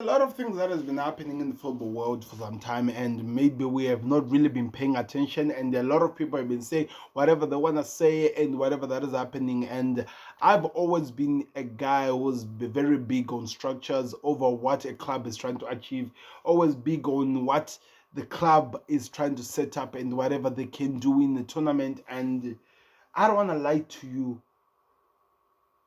A lot of things that has been happening in the football world for some time, and maybe we have not really been paying attention, and a lot of people have been saying whatever they want to say and whatever that is happening. And I've always been a guy who's very big on structures over what a club is trying to achieve, always big on what the club is trying to set up and whatever they can do in the tournament. And I don't want to lie to you,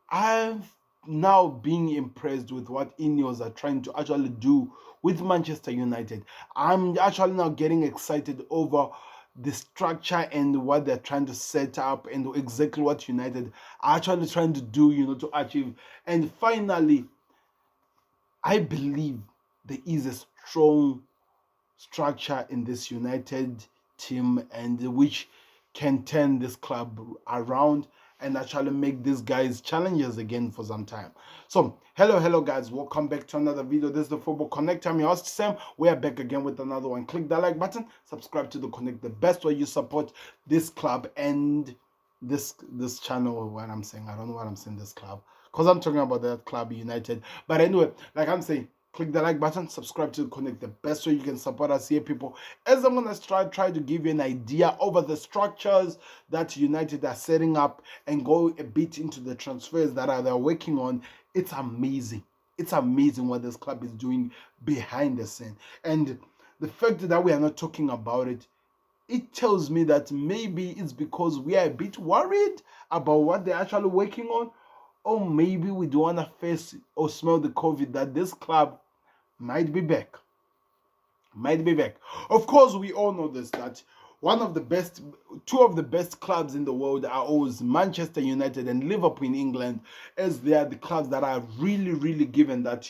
I've now being impressed with what Ineos are trying to actually do with Manchester United. I'm actually now getting excited over the structure and what they're trying to set up and exactly what United are actually trying to do, to achieve. And finally, I believe there is a strong structure in this United team and which can turn this club around and actually make these guys challengers again for some time. So hello guys, welcome back to another video. This is the Football Connect. I'm your host Sam. We are back again with another one. Click that like button, subscribe to the Connect, the best way you support this club and this channel. What I'm saying, I don't know what I'm saying, this club, because I'm talking about that club United. But anyway, like I'm saying, click the like button, subscribe to Connect, the best way you can support us here, people. As I'm going to try to give you an idea over the structures that United are setting up and go a bit into the transfers that they're working on. It's amazing. It's amazing what this club is doing behind the scene. And the fact that we are not talking about it, it tells me that maybe it's because we are a bit worried about what they're actually working on, or maybe we don't want to face or smell the COVID that this club might be back. Of course, we all know this, that two of the best clubs in the world are always Manchester United and Liverpool in England, as they are the clubs that are really given that,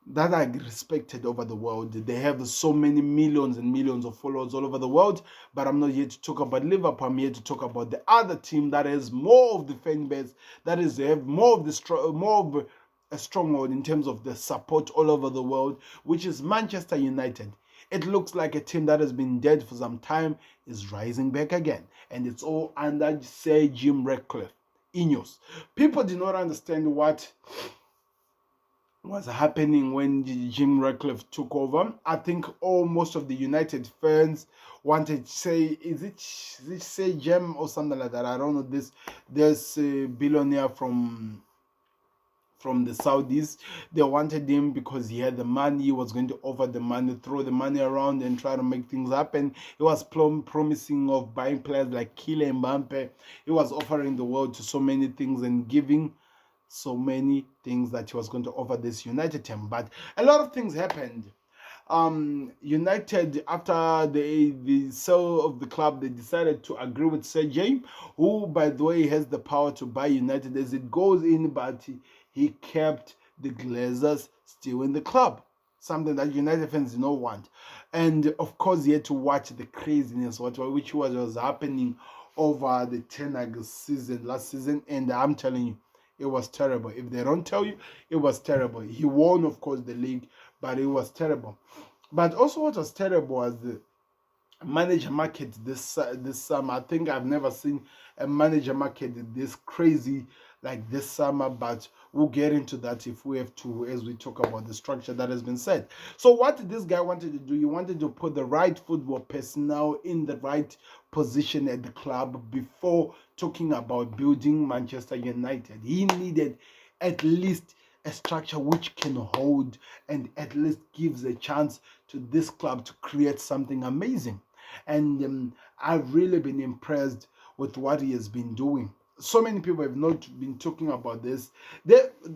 that are respected over the world. They have so many millions and millions of followers all over the world. But I'm not here to talk about Liverpool. I'm here to talk about the other team that has more of the fan base, that is, they have more of a stronghold in terms of the support all over the world, which is Manchester United. It looks like a team that has been dead for some time is rising back again, and it's all under Sir Jim Ratcliffe, Ineos. People did not understand what was happening when Jim Ratcliffe took over. I think most of the United fans wanted to say, is it Sir Jim or something like that? I don't know. There's a billionaire from the Saudis. They wanted him because he had the money. He was going to offer the money, throw the money around and try to make things happen. He was promising of buying players like Kylian Mbappe. He was offering the world to so many things and giving so many things that he was going to offer this United team. But a lot of things happened. United, after the sale of the club, they decided to agree with Sir Jim, who, by the way, has the power to buy United as it goes in, but he kept the Glazers still in the club, something that United fans did not want. And of course, he had to watch the craziness which was happening over the Ten Hag season, last season, and I'm telling you, it was terrible. If they don't tell you, it was terrible. He won, of course, the league, but it was terrible. But also what was terrible was the manager market this summer. I think I've never seen a manager market this crazy like this summer, but we'll get into that if we have to, as we talk about the structure that has been said. So what this guy wanted to do, he wanted to put the right football personnel in the right position at the club before talking about building Manchester United. He needed at least a structure which can hold and at least gives a chance to this club to create something amazing. And I've really been impressed with what he has been doing. So many people have not been talking about this.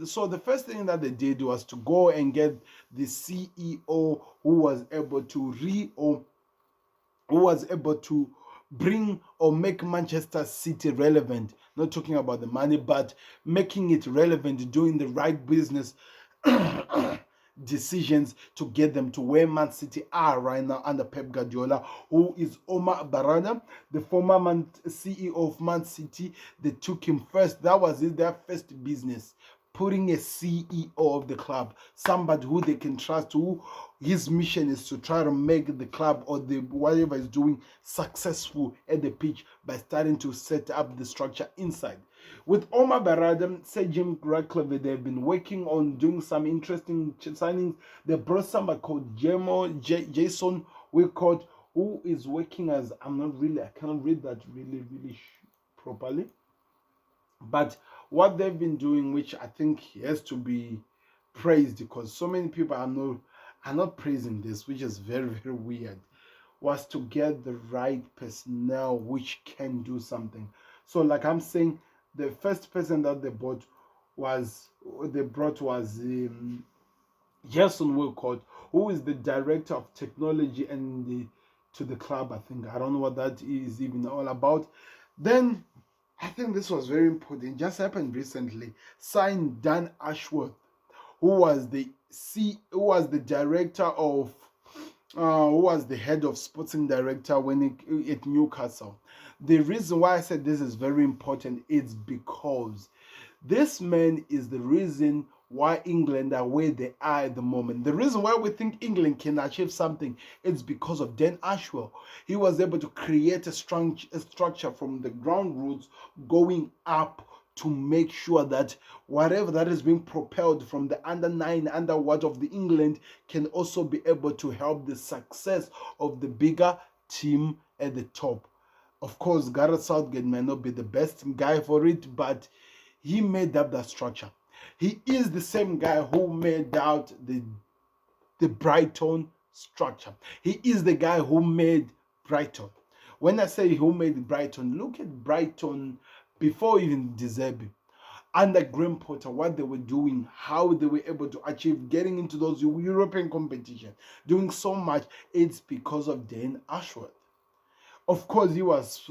So the first thing that they did was to go and get the CEO who was able to bring or make Manchester City relevant. Not talking about the money, but making it relevant, doing the right business decisions to get them to where Man City are right now under Pep Guardiola, who is Omar Barada, the former CEO of Man City. They took him first. That was their first business, putting a CEO of the club, somebody who they can trust, who his mission is to try to make the club or the whatever is doing successful at the pitch by starting to set up the structure inside. With Omar Baradam, Sir Jim Ratcliffe, they've been working on doing some interesting signings. They brought somebody called Jason Wilcott, who is working as, I cannot read that really properly. But what they've been doing, which I think has to be praised, because so many people are not praising this, which is very weird, was to get the right personnel which can do something. So, like I'm saying, the first person that they brought was Jason Wilcott, who is the director of technology to the club. I think I don't know what that is even all about. Then I think this was very important. It just happened recently. Signed Dan Ashworth, who was the director of who was the head of sporting director at Newcastle. The reason why I said this is very important is because this man is the reason why England are where they are at the moment. The reason why we think England can achieve something is because of Dan Ashwell. He was able to create a structure from the ground roots going up to make sure that whatever that is being propelled from the under 9, under what of the England can also be able to help the success of the bigger team at the top. Of course, Gareth Southgate may not be the best guy for it, but he made up that structure. He is the same guy who made out the Brighton structure. He is the guy who made Brighton. When I say who made Brighton, look at Brighton before even De Zerbi. Under Graham Potter, what they were doing, how they were able to achieve getting into those European competition, doing so much, it's because of Dan Ashworth. Of course, he was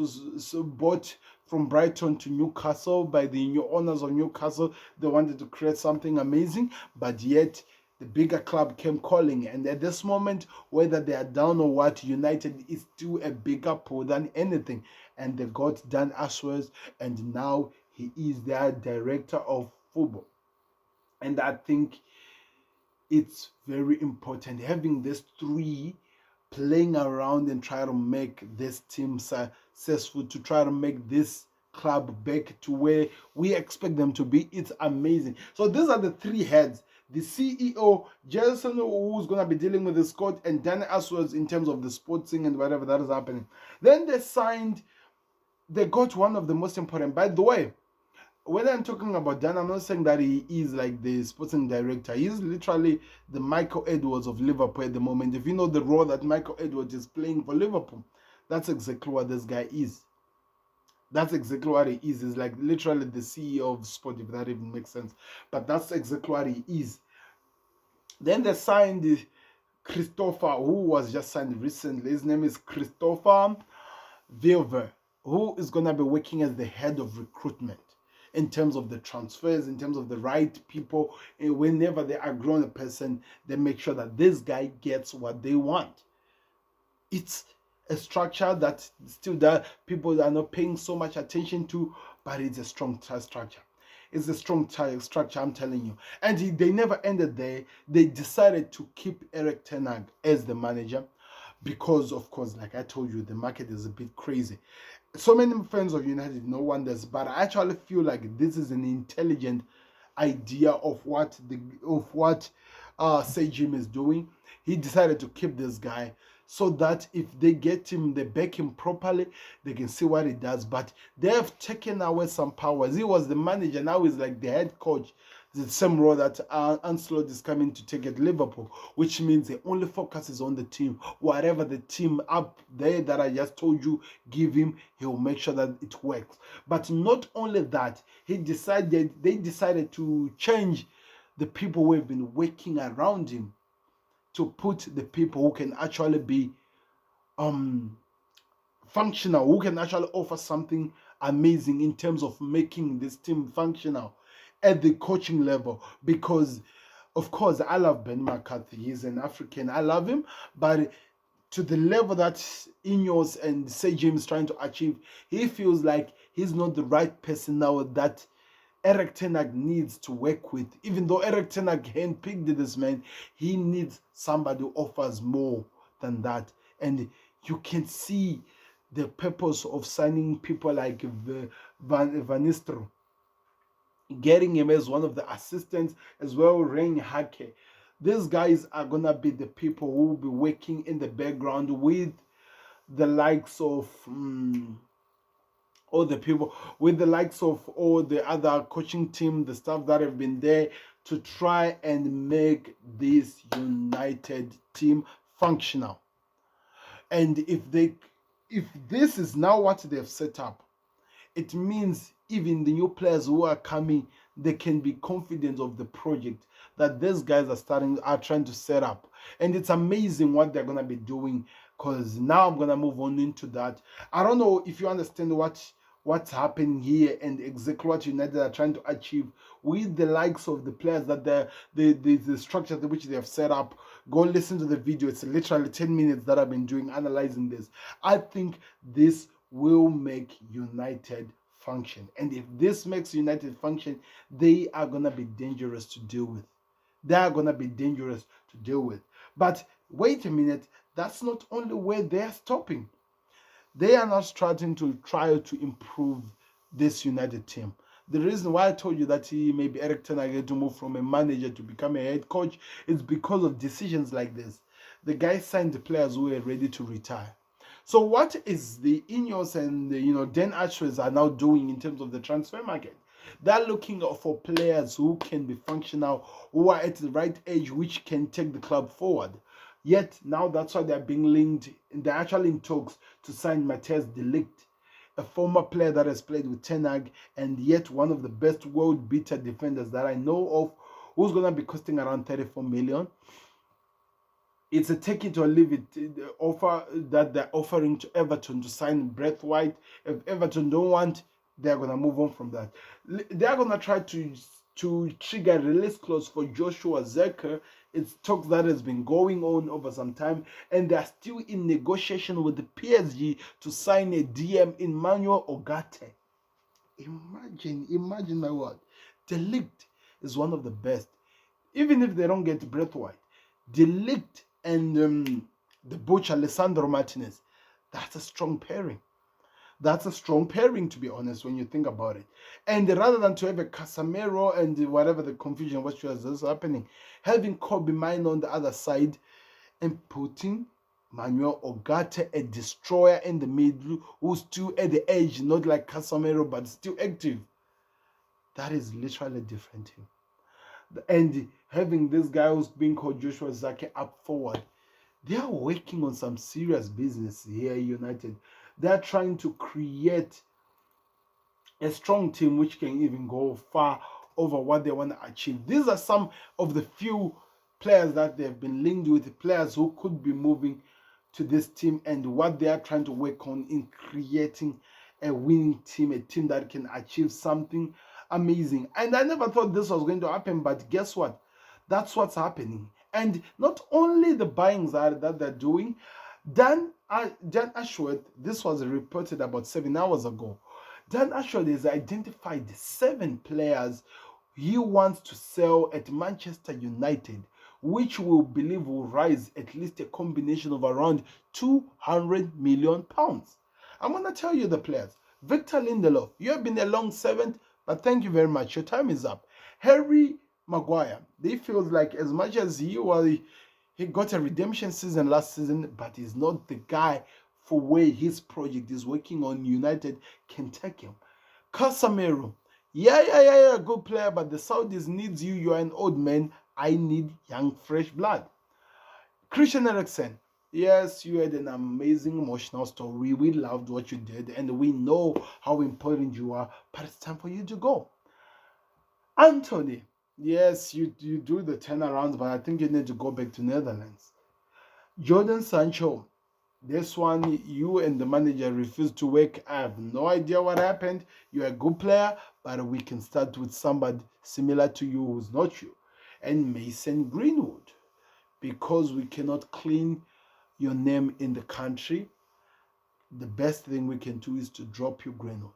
bought from Brighton to Newcastle by the new owners of Newcastle. They wanted to create something amazing, but yet the bigger club came calling. And at this moment, whether they are down or what, United is still a bigger pull than anything. And they got Dan Ashworth, and now he is their director of football. And I think it's very important having these three playing around and try to make this team successful, to try to make this club back to where we expect them to be. It's amazing. So these are the three heads: the CEO, Jason, who's going to be dealing with the squad, and Dan Ashworth in terms of the sporting and whatever that is happening. Then they got one of the most important, by the way, when I'm talking about Dan, I'm not saying that he is like the sporting director. He's literally the Michael Edwards of Liverpool at the moment. If you know the role that Michael Edwards is playing for Liverpool, that's exactly what this guy is. That's exactly what he is. He's like literally the CEO of sport, if that even makes sense. But that's exactly what he is. Then they signed Christopher, who was just signed recently. His name is Christopher Vilver, who is going to be working as the head of recruitment, in terms of the transfers, in terms of the right people. And whenever they agree on a person, they make sure that this guy gets what they want. It's a structure that still that people are not paying so much attention to, but it's a strong structure. It's a strong structure, I'm telling you. And they never ended there. They decided to keep Erik ten Hag as the manager because, of course, like I told you, the market is a bit crazy. So many fans of United no wonders, but I actually feel like this is an intelligent idea of what Sir Jim is doing. He decided to keep this guy so that if they get him, they back him properly, they can see what he does. But they have taken away some powers. He was the manager, now he's like the head coach. The same role that Ancelotti is coming to take at Liverpool, which means he only focuses on the team. Whatever the team up there that I just told you give him, he will make sure that it works. But not only that, they decided to change the people who have been working around him to put the people who can actually be functional, who can actually offer something amazing in terms of making this team functional at the coaching level. Because of course I love Ben McCarthy, he's an African, I love him, but to the level that Ineos and Sir Jim is trying to achieve, he feels like he's not the right person now that Erik ten Hag needs to work with. Even though Erik ten Hag handpicked this man, he needs somebody who offers more than that. And you can see the purpose of signing people like Van Nistelrooy. getting him as one of the assistants as well, Rein Hake. These guys are gonna be the people who will be working in the background with the likes of all the people, with the likes of all the other coaching team, the staff that have been there to try and make this United team functional. And if this is now what they've set up, it means even the new players who are coming, they can be confident of the project that these guys are trying to set up. And it's amazing what they're gonna be doing, because now I'm gonna move on into that. I don't know if you understand what's happening here and exactly what United are trying to achieve with the likes of the players that the structure which they have set up. Go listen to the video. It's literally 10 minutes that I've been doing analyzing this. I think this will make United function. And if this makes United function, they are going to be dangerous to deal with. They are going to be dangerous to deal with. But wait a minute, that's not only where they're stopping. They are not starting to try to improve this United team. The reason why I told you that maybe Erik ten Hag had to move from a manager to become a head coach is because of decisions like this. The guy signed the players who were ready to retire. So what is the Ineos and Dan Ashworth are now doing in terms of the transfer market? They're looking for players who can be functional, who are at the right age, which can take the club forward. Yet now that's why they're being linked. They're actually in talks to sign Matthijs de Ligt, a former player that has played with Ten Hag and yet one of the best world-beater defenders that I know of, who's going to be costing around 34 million. It's a take it or leave it offer that they're offering to Everton to sign Brett White. If Everton don't want, they're going to move on from that. They're going to try to trigger a release clause for Joshua Zirkzee. It's talks that has been going on over some time, and they're still in negotiation with the PSG to sign a DM, Emmanuel Ugarte. Imagine my word. De Ligt is one of the best. Even if they don't get Brett White, De Ligt and the butcher Alessandro Martinez, that's a strong pairing. That's a strong pairing, to be honest, when you think about it. And rather than to have a Casemiro and whatever the confusion was happening, having Kobbie Mainoo on the other side and putting Manuel Ugarte, a destroyer in the middle, who's still at the edge, not like Casemiro, but still active. That is literally a different team. And having this guy who's being called Joshua Zirkzee up forward, they are working on some serious business here at United. They're trying to create a strong team which can even go far over what they want to achieve. These are some of the few players that they've been linked with, players who could be moving to this team and what they are trying to work on in creating a winning team, a team that can achieve something amazing. And I never thought this was going to happen, but guess what? That's what's happening. And not only the buyings that they're doing, Dan Ashworth, this was reported about 7 hours ago. Dan Ashworth has identified 7 players he wants to sell at Manchester United, which we believe will rise at least a combination of around £200 million. I'm going to tell you the players. Victor Lindelof, you have been a long servant, but thank you very much. Your time is up. Harry Maguire, they feel like as much as he got a redemption season last season, but he's not the guy for where his project is working on. United can take him. Casemiro, yeah, good player, but the Saudis needs you. You're an old man. I need young, fresh blood. Christian Eriksen, yes, you had an amazing emotional story. We loved what you did, and we know how important you are, but it's time for you to go. Anthony, yes, you do the turnaround, but I think you need to go back to Netherlands. Jadon Sancho, this one, you and the manager refused to work. I have no idea what happened. You're a good player, but we can start with somebody similar to you who's not you. And Mason Greenwood, because we cannot clean your name in the country, the best thing we can do is to drop you, Greenwood.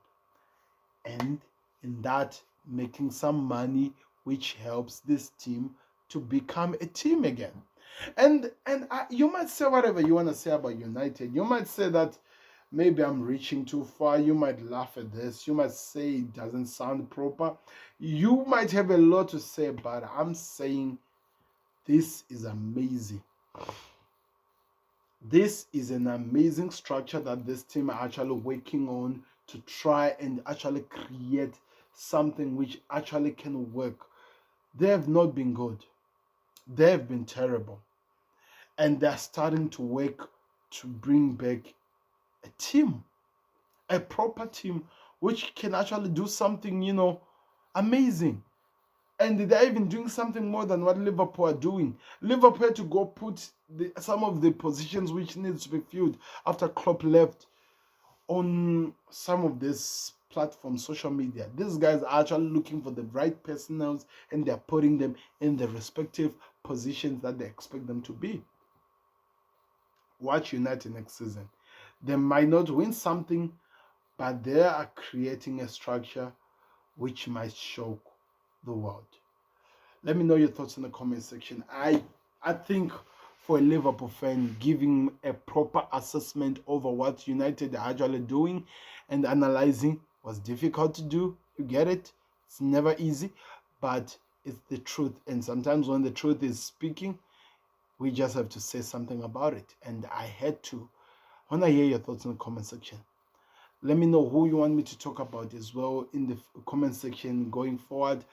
And in that, making some money, which helps this team to become a team again. And you might say whatever you want to say about United. You might say that Maybe I'm reaching too far. You might laugh at this. You might say it doesn't sound proper. You might have a lot to say, but I'm saying this is amazing. This is an amazing structure that this team are actually working on to try and actually create something which actually can work. They have not been good. They have been terrible. And they're starting to work to bring back a team, a proper team, which can actually do something, amazing. And they're even doing something more than what Liverpool are doing. Liverpool had to go put some of the positions which needs to be filled after Klopp left on some of this platforms, social media. These guys are actually looking for the right personnel and they're putting them in the respective positions that they expect them to be. Watch United next season. They might not win something, but they are creating a structure which might shock the world. Let me know your thoughts in the comment section. I think for a Liverpool fan, giving a proper assessment over what United are actually doing and analyzing was difficult to do. You get it? It's never easy, but it's the truth. And sometimes when the truth is speaking, we just have to say something about it. And I had to. I want to hear your thoughts in the comment section. Let me know who you want me to talk about as well in the comment section going forward,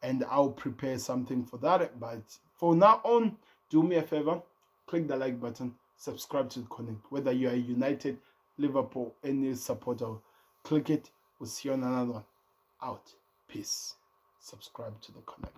and I'll prepare something for that. But for now on, do me a favor, click the like button, subscribe to the Connect. Whether you are United, Liverpool, any supporter, click it. We'll see you on another one. Out. Peace. Subscribe to the Connect.